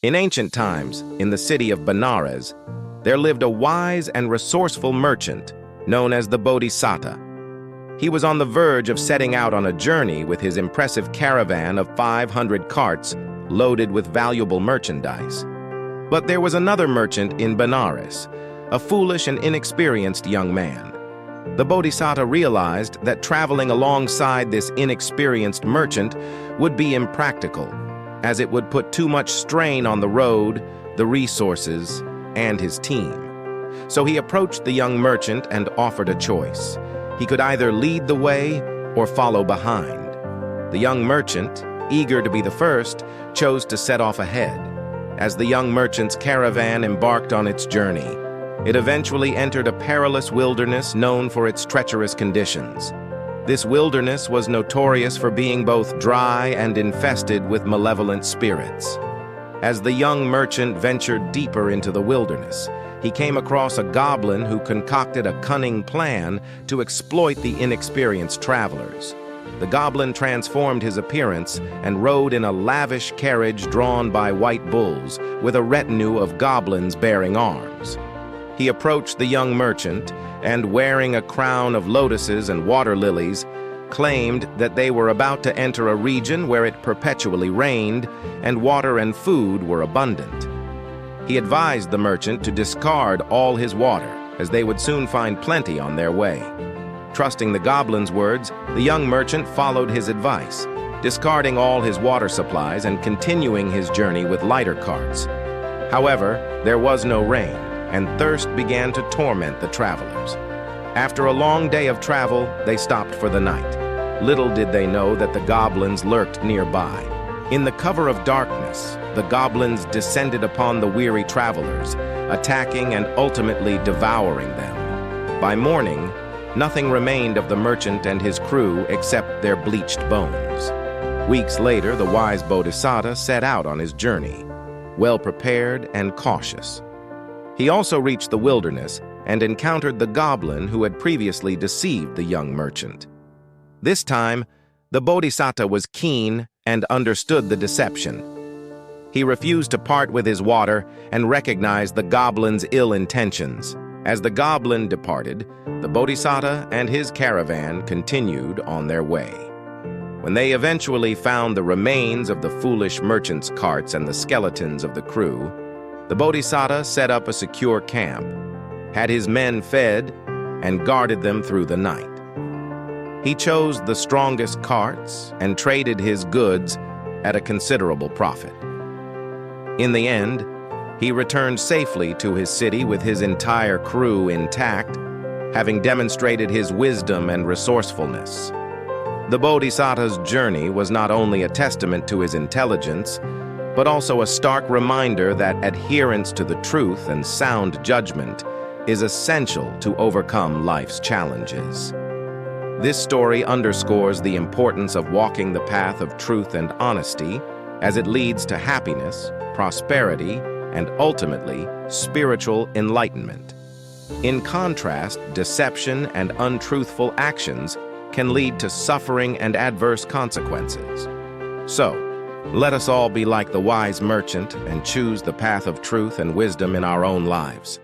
In ancient times, in the city of Benares, there lived a wise and resourceful merchant known as the Bodhisattva. He was on the verge of setting out on a journey with his impressive caravan of 500 carts loaded with valuable merchandise. But there was another merchant in Benares, a foolish and inexperienced young man. The Bodhisattva realized that traveling alongside this inexperienced merchant would be impractical, as it would put too much strain on the road, the resources, and his team. So he approached the young merchant and offered a choice. He could either lead the way or follow behind. The young merchant, eager to be the first, chose to set off ahead. As the young merchant's caravan embarked on its journey, it eventually entered a perilous wilderness known for its treacherous conditions. This wilderness was notorious for being both dry and infested with malevolent spirits. As the young merchant ventured deeper into the wilderness, he came across a goblin who concocted a cunning plan to exploit the inexperienced travelers. The goblin transformed his appearance and rode in a lavish carriage drawn by white bulls with a retinue of goblins bearing arms. He approached the young merchant and, wearing a crown of lotuses and water lilies, claimed that they were about to enter a region where it perpetually rained and water and food were abundant. He advised the merchant to discard all his water, as they would soon find plenty on their way. Trusting the goblin's words, the young merchant followed his advice, discarding all his water supplies and continuing his journey with lighter carts. However, there was no rain, and thirst began to torment the travelers. After a long day of travel, they stopped for the night. Little did they know that the goblins lurked nearby. In the cover of darkness, the goblins descended upon the weary travelers, attacking and ultimately devouring them. By morning, nothing remained of the merchant and his crew except their bleached bones. Weeks later, the wise Bodhisattva set out on his journey, well prepared and cautious. He also reached the wilderness and encountered the goblin who had previously deceived the young merchant. This time, the Bodhisattva was keen and understood the deception. He refused to part with his water and recognized the goblin's ill intentions. As the goblin departed, the Bodhisattva and his caravan continued on their way. When they eventually found the remains of the foolish merchant's carts and the skeletons of the crew, the Bodhisattva set up a secure camp, had his men fed, and guarded them through the night. He chose the strongest carts and traded his goods at a considerable profit. In the end, he returned safely to his city with his entire crew intact, having demonstrated his wisdom and resourcefulness. The Bodhisattva's journey was not only a testament to his intelligence, but also a stark reminder that adherence to the truth and sound judgment is essential to overcome life's challenges. This story underscores the importance of walking the path of truth and honesty, as it leads to happiness, prosperity, and ultimately, spiritual enlightenment. In contrast, deception and untruthful actions can lead to suffering and adverse consequences. So, let us all be like the wise merchant and choose the path of truth and wisdom in our own lives.